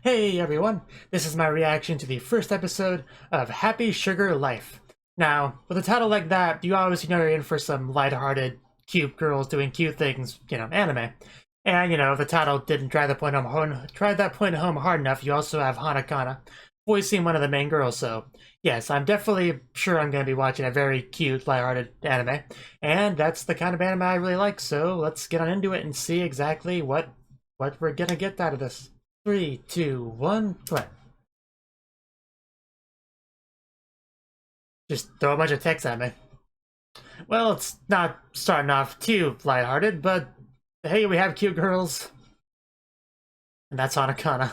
Hey everyone, this is my reaction to the first episode of Happy Sugar Life. Now, with a title like that, you obviously know you're in for some lighthearted, cute girls doing cute things, anime. And, if the title didn't drive that point home hard enough, you also have Hanakana voicing one of the main girls, so yes, I'm definitely sure I'm going to be watching a very cute, lighthearted anime. And that's the kind of anime I really like, so let's get on into it and see exactly what we're gonna get out of this. 3, 2, 1, play. Just throw a bunch of text at me. Well, it's not starting off too lighthearted, but hey, we have cute girls. And that's Hanakana.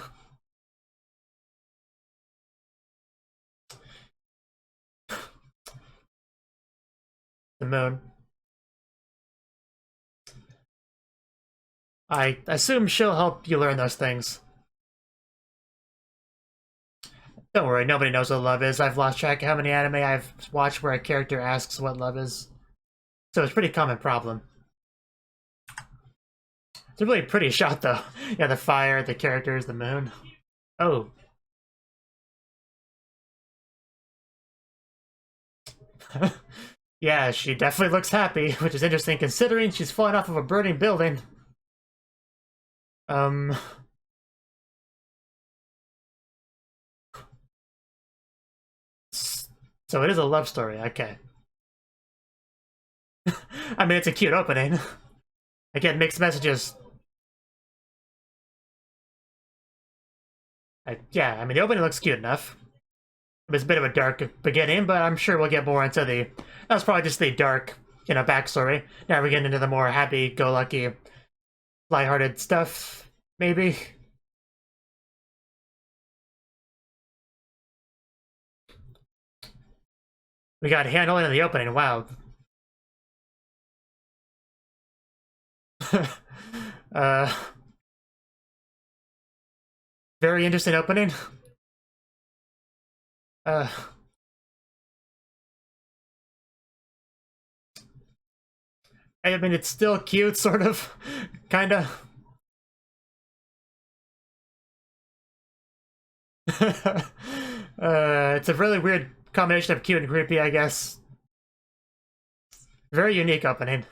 The moon. I assume she'll help you learn those things. Don't worry, nobody knows what love is. I've lost track of how many anime I've watched where a character asks what love is. So it's a pretty common problem. It's a really pretty shot, though. Yeah, the fire, the characters, the moon. Oh. Yeah, she definitely looks happy, which is interesting considering she's falling off of a burning building. So it is a love story, okay. I mean, it's a cute opening. I get mixed messages. Yeah, I mean, the opening looks cute enough. It's a bit of a dark beginning, but I'm sure we'll get more into the... That's probably just the dark, backstory. Now we're getting into the more happy-go-lucky, lighthearted stuff, maybe. We got handling in the opening, wow. uh... Very interesting opening. I mean, it's still cute, sort of. Kinda. It's a really weird combination of cute and creepy, I guess. Very unique opening.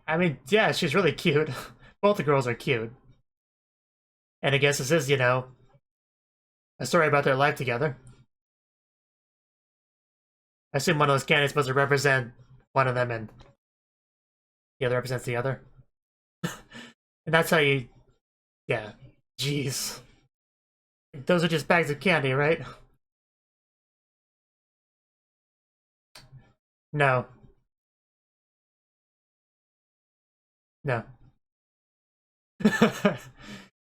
I mean, yeah, she's really cute. Both the girls are cute. And I guess this is, a story about their life together. I assume one of those candidates supposed to represent one of them and the other represents the other. And that's how you... Yeah. Jeez. Those are just bags of candy, right? No. No.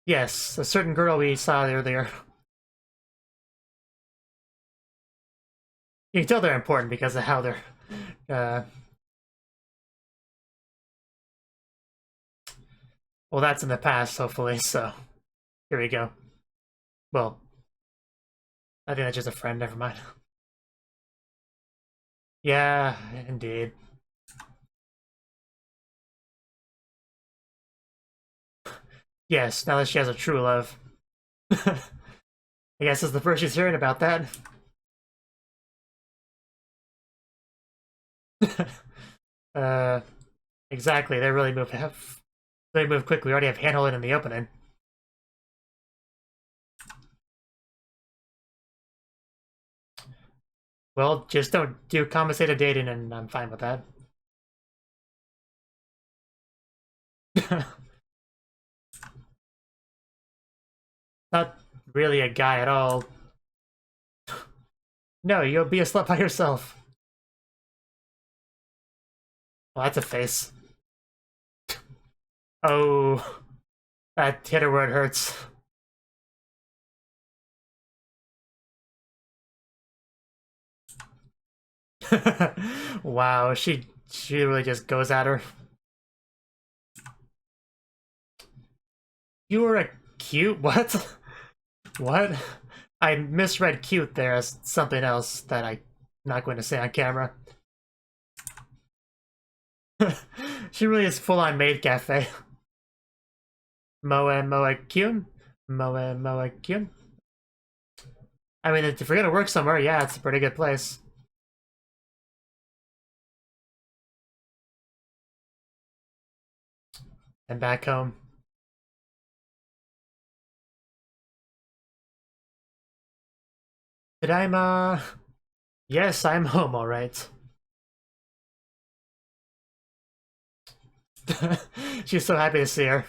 Yes, a certain girl we saw earlier. You can tell they're important because of how they're... Well, that's in the past, hopefully, so... Here we go. Well... I think that's just a friend, never mind. Yeah, indeed. Yes, now that she has a true love. I guess it's the first she's hearing about that. Exactly, they really move quickly. We already have handling in the opening. Well, just don't do compensated dating and I'm fine with that. Not really a guy at all. No, you'll be a slut by yourself. Well, that's a face. Oh, that hit her where it hurts. Wow, she really just goes at her. You were a cute what? What? I misread cute there as something else that I'm not going to say on camera. She really is full-on maid cafe. Moe Kyun? Moe Kyun? I mean, if you're gonna work somewhere, yeah, it's a pretty good place. And back home. Tadaima! Yes, I'm home, alright. She's so happy to see her.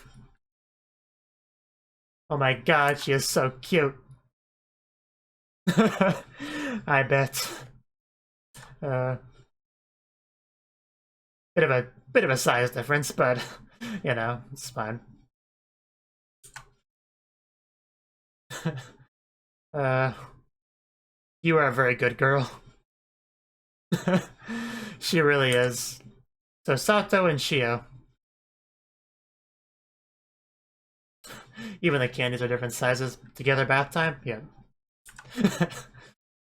Oh my god, she is so cute. I bet. Uh, bit of a size difference, but you know, it's fine. uh, you are a very good girl. She really is. So Sato and Shio. Even the candies are different sizes. Together bath time? Yeah.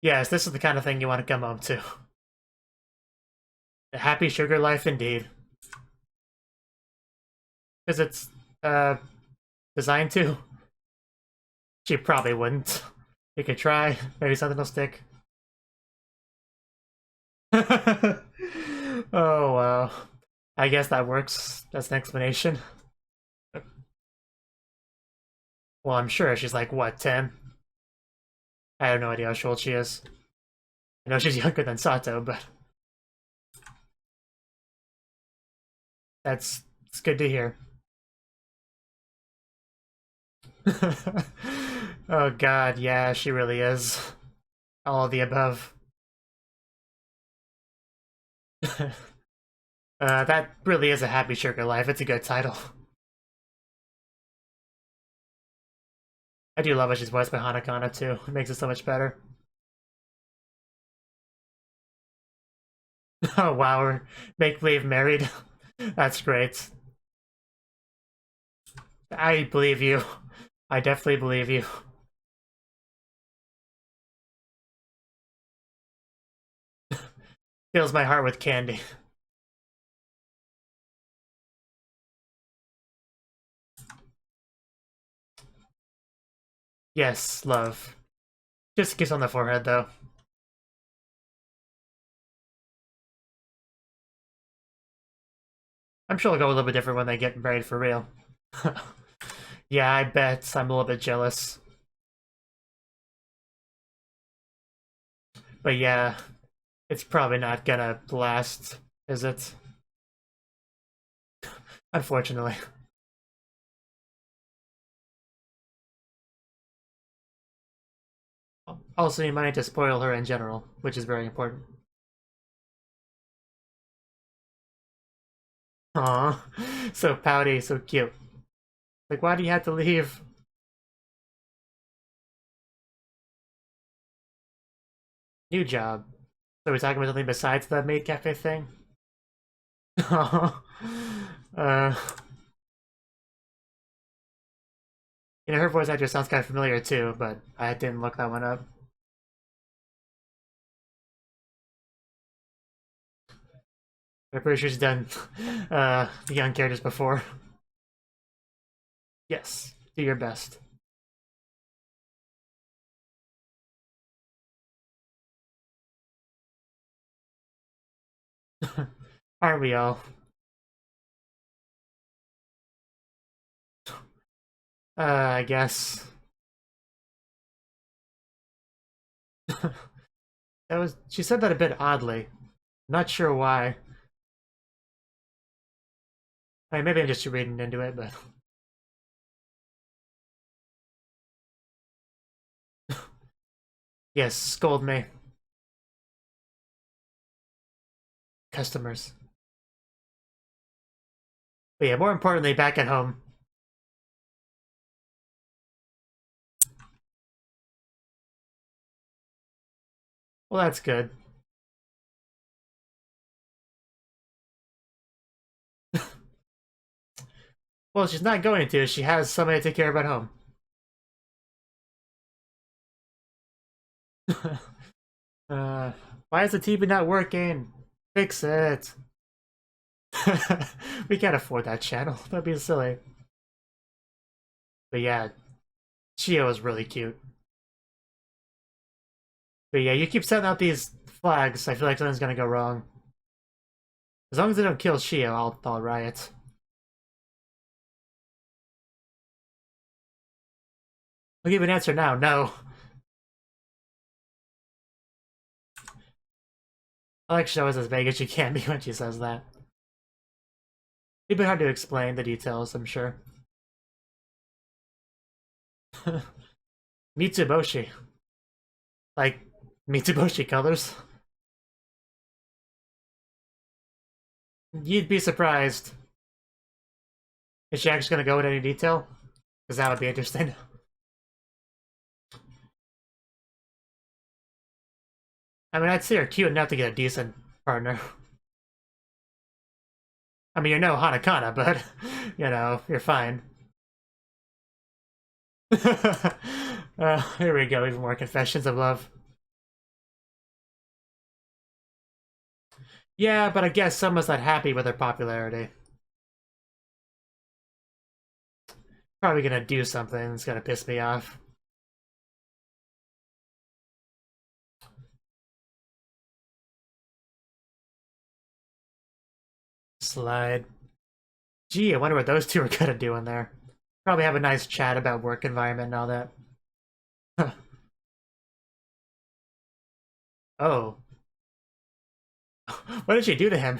Yes, this is the kind of thing you want to come home to. A happy sugar life indeed. Because it's, designed to. She probably wouldn't. You could try. Maybe something will stick. Oh, wow. I guess that works. That's an explanation. Well, I'm sure she's like, what, 10? I have no idea how old she is. I know she's younger than Sato, but... it's good to hear. Oh god, yeah, she really is. All of the above. That really is a happy sugar life. It's a good title. I do love how she's voiced by Hanakana too. It makes it so much better. Oh wow, we're make-believe married. That's great. I believe you. I definitely believe you. Fills my heart with candy. Yes, love. Just a kiss on the forehead, though. I'm sure it'll go a little bit different when they get married for real. Yeah, I bet. I'm a little bit jealous. But yeah, it's probably not gonna last, is it? Unfortunately. Also, you might need to spoil her in general, which is very important. Aw, so pouty, so cute. Like, why do you have to leave? New job. So we're talking about something besides the maid cafe thing? uh, you know, her voice actor sounds kind of familiar too, but I didn't look that one up. I'm pretty sure she's done the young characters before. Yes, do your best. Aren't we all? I guess. She said that a bit oddly. Not sure why. I mean, maybe I'm just reading into it, but yes, scold me. Customers. But yeah, more importantly, back at home. Well, that's good. Well, she's not going to. She has somebody to take care of at home. uh, why is the TV not working? Fix it. We can't afford that channel. That'd be silly. But yeah, Chio is really cute. But yeah, you keep setting out these flags. I feel like something's gonna go wrong. As long as they don't kill Chio, I'll riot. I'll give you an answer now. No. I like show us as vague as she can be when she says that. It'd be hard to explain the details, I'm sure. Mitsuboshi. Like, Mitsuboshi colors. You'd be surprised. Is she actually gonna go into any detail? Because that would be interesting. I mean, I'd say you're cute enough to get a decent partner. I mean, you're no Hanakana, but, you know, you're fine. Here we go, even more confessions of love. Yeah, but I guess someone's not happy with her popularity. Probably gonna do something that's gonna piss me off. Slide. Gee, I wonder what those two are gonna do in there. Probably have a nice chat about work environment and all that. Oh. What did she do to him?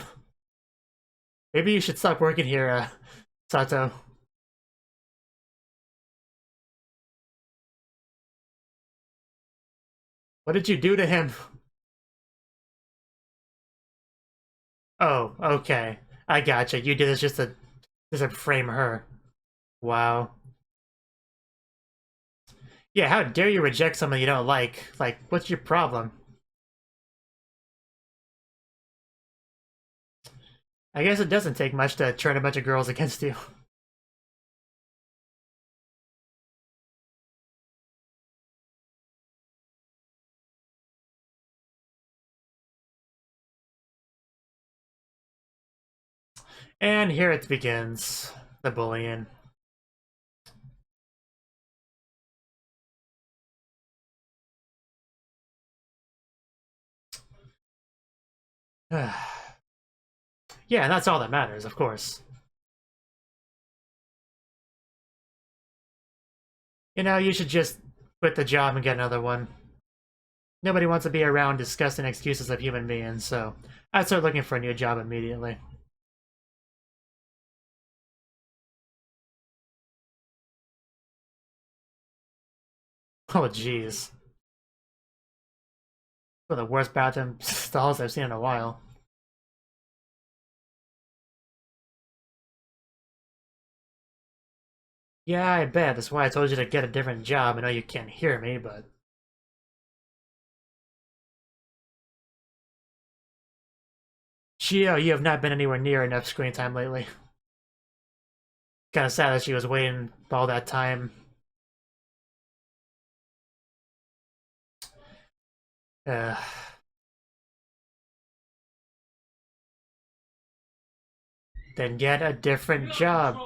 Maybe you should stop working here, Sato. What did you do to him? Oh, okay. I gotcha. You did this just to frame her. Wow. Yeah, how dare you reject someone you don't like? Like, what's your problem? I guess it doesn't take much to turn a bunch of girls against you. And here it begins. The bullying. Yeah, and that's all that matters, of course. You know, you should just quit the job and get another one. Nobody wants to be around disgusting excuses of human beings, so I'd start looking for a new job immediately. Oh, jeez. One of the worst bathroom stalls I've seen in a while. Yeah, I bet. That's why I told you to get a different job. I know you can't hear me, but... Shio, you have not been anywhere near enough screen time lately. Kinda sad that she was waiting all that time. Uh, then get a different job.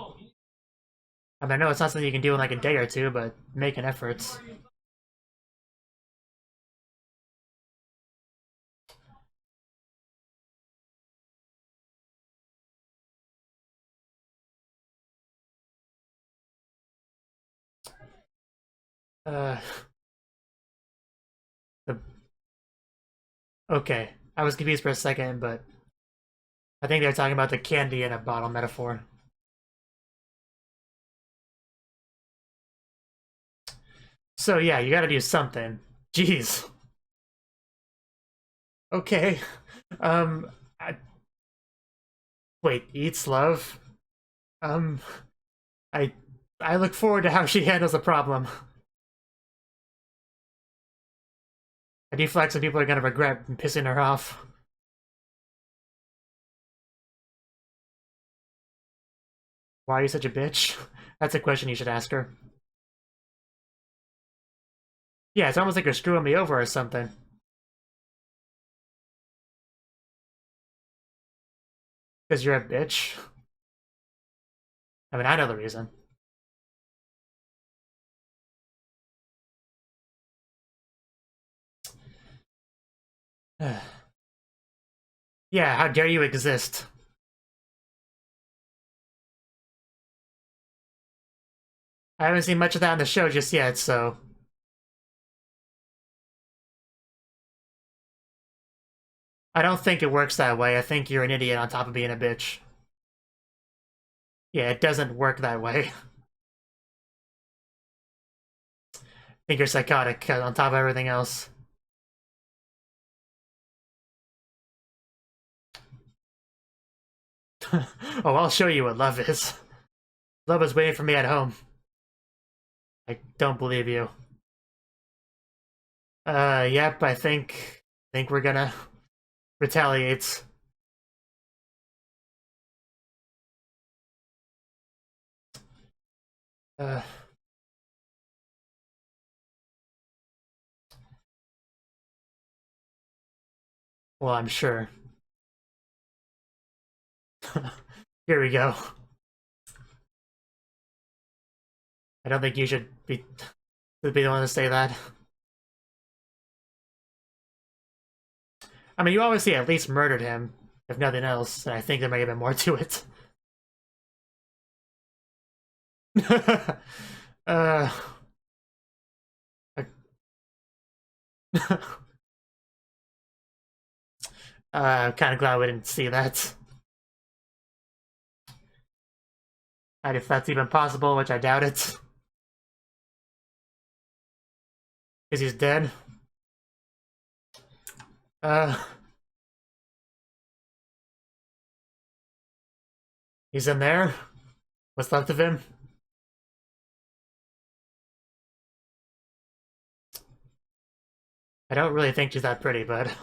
I mean, I know it's not something you can do in like a day or two, but make an effort. Uh, the... Okay, I was confused for a second, but I think they're talking about the candy in a bottle metaphor. So yeah, you gotta do something. Jeez. Okay. Um, I... Wait, eats love? Um, I I look forward to how she handles the problem. I do feel like some people are gonna regret pissing her off. Why are you such a bitch? That's a question you should ask her. Yeah, it's almost like you're screwing me over or something. Because you're a bitch. I mean, I know the reason. Yeah, how dare you exist? I haven't seen much of that on the show just yet, so... I don't think it works that way. I think you're an idiot on top of being a bitch. Yeah, it doesn't work that way. I think you're psychotic on top of everything else. Oh, I'll show you what love is. Love is waiting for me at home. I don't believe you. Yep, I think we're gonna retaliate. Well, I'm sure. Here we go. I don't think you should be the one to say that. I mean, you obviously at least murdered him, if nothing else, and I think there might have been more to it. uh... I'm kind of glad we didn't see that. And if that's even possible, which I doubt it. Because he's dead. He's in there? What's left of him? I don't really think she's that pretty, but...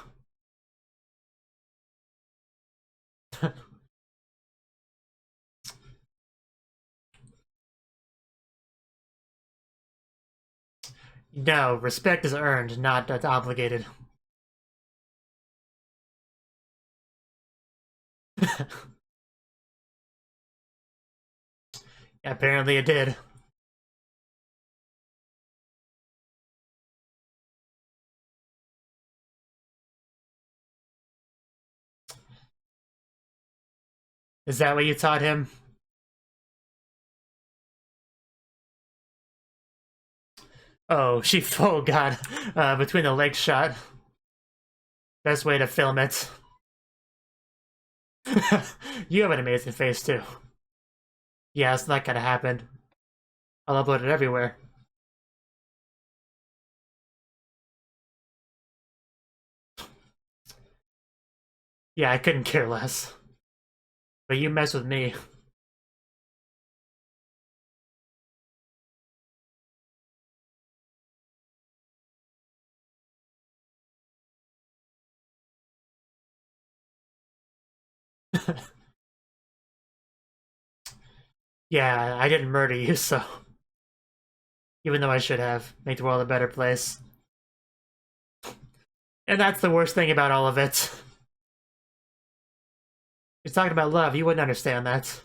No, respect is earned, not obligated. Apparently it did. Is that what you taught him? Oh, oh god. Between the leg shot. Best way to film it. You have an amazing face, too. Yeah, it's not gonna happen. I'll upload it everywhere. Yeah, I couldn't care less. But you mess with me. Yeah, I didn't murder you, so... Even though I should have. Make the world a better place. And that's the worst thing about all of it. You're talking about love, you wouldn't understand that.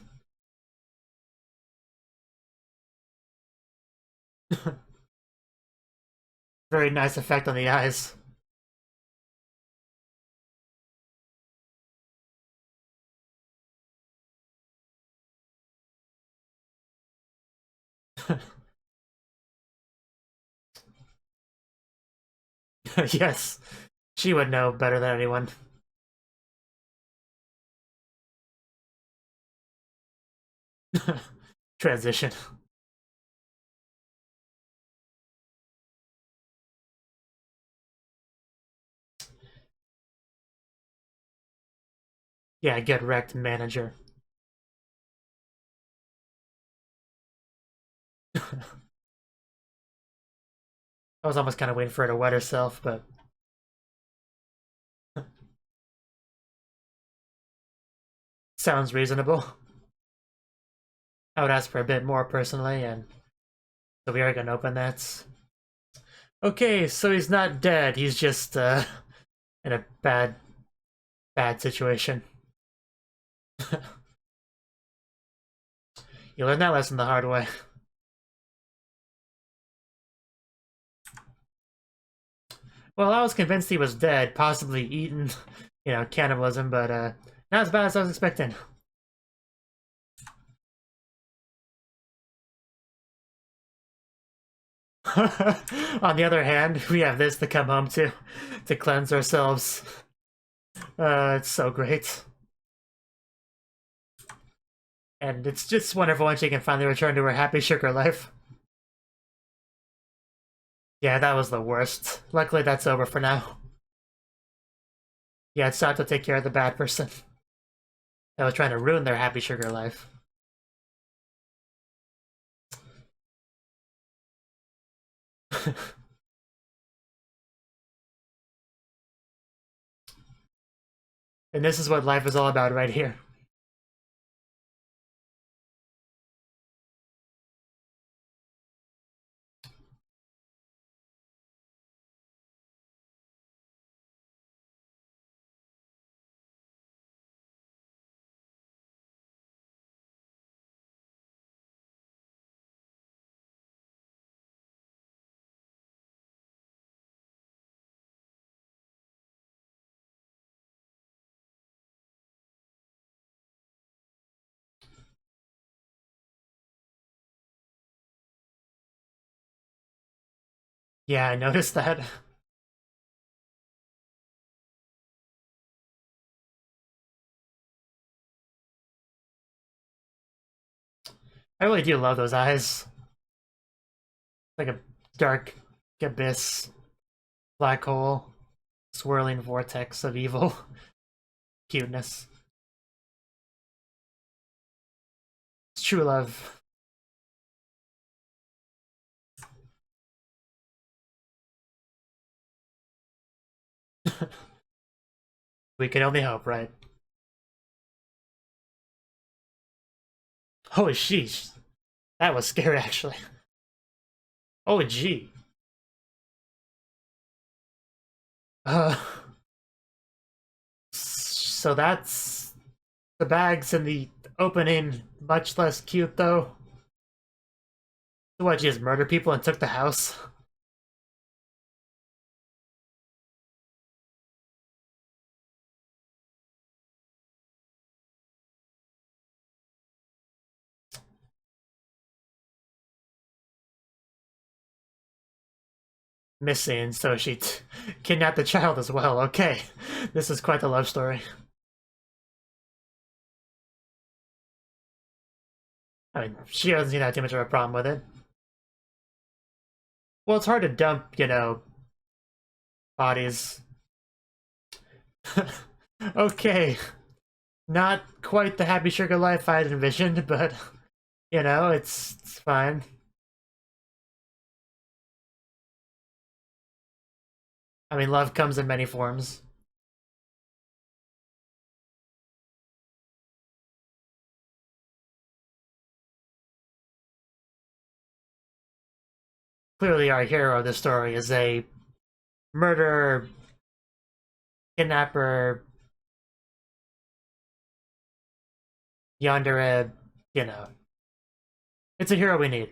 Very nice effect on the eyes. Yes, she would know better than anyone. Transition. Yeah, get wrecked, manager. I was almost kind of waiting for her to wet herself, but... Sounds reasonable. I would ask for a bit more, personally, and... So we are gonna open that. Okay, so he's not dead, he's just, in a bad situation. You learned that lesson the hard way. Well, I was convinced he was dead, possibly eaten, cannibalism, but not as bad as I was expecting. On the other hand, we have this to come home to cleanse ourselves. It's so great. And it's just wonderful when she can finally return to her happy sugar life. Yeah, that was the worst. Luckily, that's over for now. Yeah, it's time to take care of the bad person that was trying to ruin their happy sugar life. And this is what life is all about right here. Yeah, I noticed that. I really do love those eyes. Like a dark abyss, black hole, swirling vortex of evil. Cuteness. It's true love. We can only hope, right? Holy sheesh. That was scary, actually. Oh, gee. Uh, so that's the bags in the opening. Much less cute, though. What, she just murdered people and took the house? Missing, so she kidnapped the child as well. Okay, this is quite the love story. I mean, she doesn't seem to have too much of a problem with it. Well, it's hard to dump, bodies. Okay, not quite the happy sugar life I'd envisioned, but, it's fine. I mean, love comes in many forms. Clearly, our hero of the story is a murderer, kidnapper, yandere, It's a hero we need.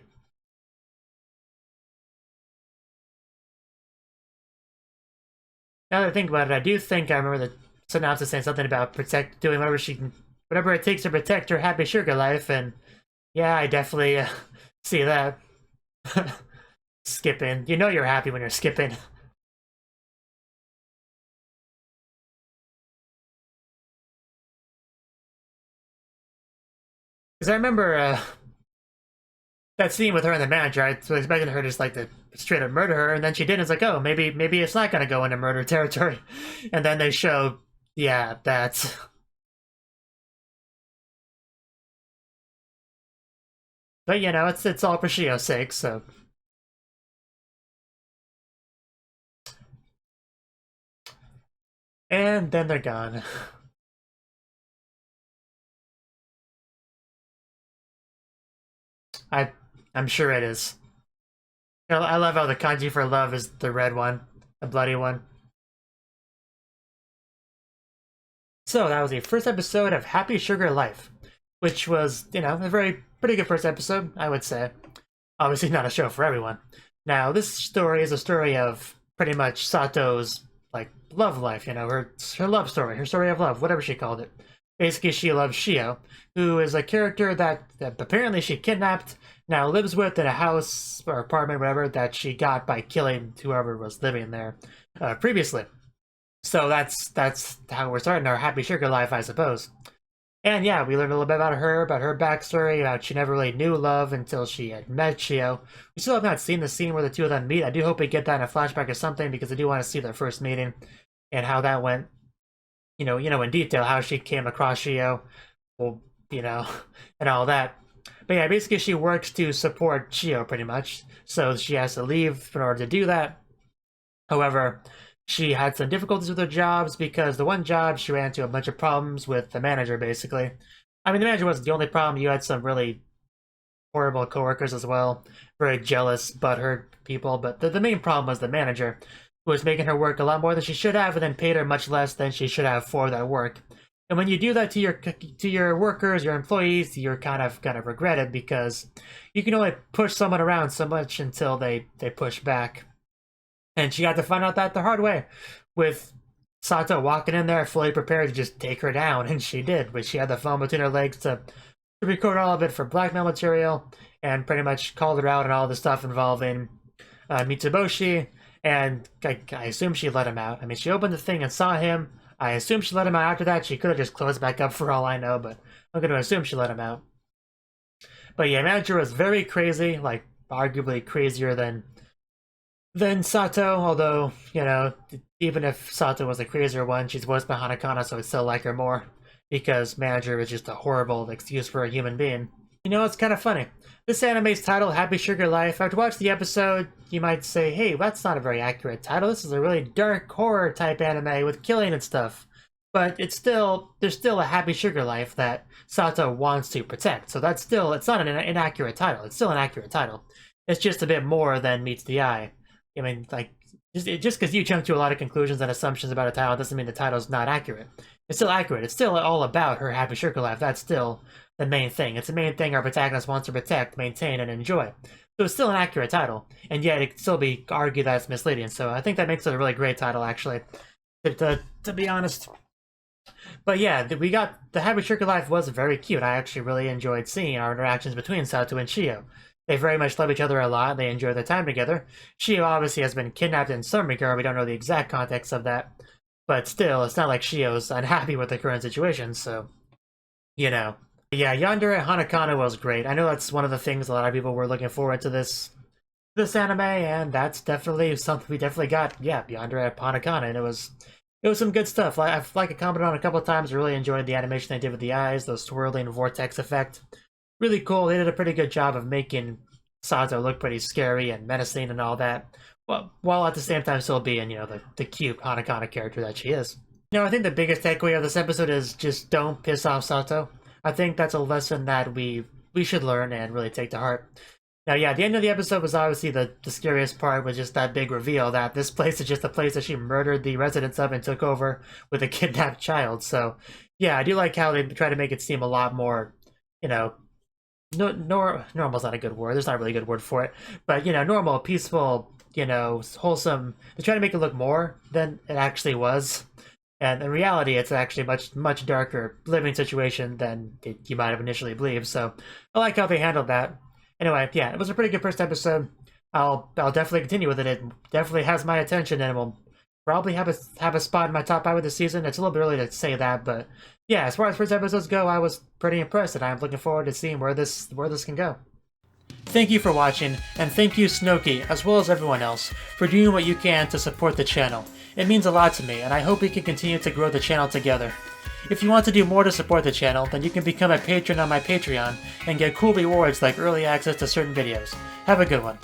Now that I think about it, I do think I remember the synopsis saying something about doing whatever she can, whatever it takes to protect her happy sugar life, and yeah, I definitely see that. Skipping. You know you're happy when you're skipping. Because I remember that scene with her and the manager. I was expecting her just like to straight up murder her, and then she didn't. It's like, oh, maybe it's not gonna go into murder territory. And then they show, yeah, that's. But it's all for Shio's sake, so. And then they're gone. I'm sure it is. I love how the kanji for love is the red one, the bloody one. So that was the first episode of Happy Sugar Life, which was, you know, a pretty good first episode, I would say. Obviously not a show for everyone. Now, this story is a story of pretty much Sato's, like, love life, you know, her love story, her story of love, whatever she called it. Basically, she loves Shio, who is a character that apparently she kidnapped, now lives with in a house or apartment, whatever, that she got by killing whoever was living there previously. So that's how we're starting our Happy Sugar Life, I suppose. And yeah, we learned a little bit about her backstory, about she never really knew love until she had met Shio. We still have not seen the scene where the two of them meet. I do hope we get that in a flashback or something, because I do want to see their first meeting and how that went. You know, in detail, how she came across Shio, well, you know, and all that. But yeah, basically she works to support Shio pretty much, so she has to leave in order to do that. However, she had some difficulties with her jobs because the one job she ran into a bunch of problems with the manager, basically. I mean, the manager wasn't the only problem. You had some really horrible coworkers as well, very jealous, butthurt people. But the main problem was the manager, who was making her work a lot more than she should have, and then paid her much less than she should have for that work. And when you do that to your workers, your employees, you're kind of regret it, because you can only push someone around so much until they push back. And she had to find out that the hard way, with Sato walking in there fully prepared to just take her down, and she did. But she had the phone between her legs to record all of it for blackmail material, and pretty much called her out on all the stuff involving Mitsuboshi. And I assume she let him out. I mean, she opened the thing and saw him. I assume she let him out after that. She could have just closed back up for all I know, but I'm going to assume she let him out. But yeah, manager was very crazy, like arguably crazier than Sato, although, you know, even if Sato was the crazier one, she's voiced by Hanakana, so I still like her more, because manager is just a horrible excuse for a human being. You know, it's kind of funny. This anime's title, Happy Sugar Life, after watching the episode, you might say, hey, that's not a very accurate title. This is a really dark horror type anime with killing and stuff. But there's still a Happy Sugar Life that Sato wants to protect. So it's not an inaccurate title. It's still an accurate title. It's just a bit more than meets the eye. I mean, like, just because you jump to a lot of conclusions and assumptions about a title doesn't mean the title's not accurate. It's still accurate. It's still all about her Happy Sugar Life. That's still the main thing. It's the main thing our protagonist wants to protect, maintain, and enjoy. So it's still an accurate title, and yet it can still be argued that it's misleading. So I think that makes it a really great title, actually, to be honest. But yeah, we got the Happy Sugar Life was very cute. I actually really enjoyed seeing our interactions between Sato and Shio. They very much love each other a lot. They enjoy their time together. Shio obviously has been kidnapped in some regard. We don't know the exact context of that. But still, it's not like Shio's unhappy with the current situation, so, you know. Yeah, Yandere Hanakana was great. I know that's one of the things a lot of people were looking forward to this anime, and that's definitely something we definitely got. Yeah, Yandere Hanakana, and it was some good stuff. Like I commented on a couple of times, I really enjoyed the animation they did with the eyes, those swirling vortex effect. Really cool. They did a pretty good job of making Sato look pretty scary and menacing and all that, while at the same time still being, you know, the cute Hanakana character that she is. You know, I think the biggest takeaway of this episode is just don't piss off Sato. I think that's a lesson that we should learn and really take to heart. Now, yeah, the end of the episode was obviously the scariest part, was just that big reveal that this place is just a place that she murdered the residents of and took over with a kidnapped child. So, yeah, I do like how they try to make it seem a lot more, you know, normal's not a good word. There's not really a good word for it. But, you know, normal, peaceful, you know, wholesome. They try to make it look more than it actually was. And in reality, it's actually much darker living situation than you might have initially believed. So I like how they handled that. Anyway, yeah, it was a pretty good first episode. I'll definitely continue with it. It definitely has my attention, and it will probably have a spot in my top 5 of the season. It's a little bit early to say that, but yeah, as far as first episodes go, I was pretty impressed, and I'm looking forward to seeing where this can go. Thank you for watching, and thank you Cnouki, as well as everyone else, for doing what you can to support the channel. It means a lot to me, and I hope we can continue to grow the channel together. If you want to do more to support the channel, then you can become a patron on my Patreon and get cool rewards like early access to certain videos. Have a good one.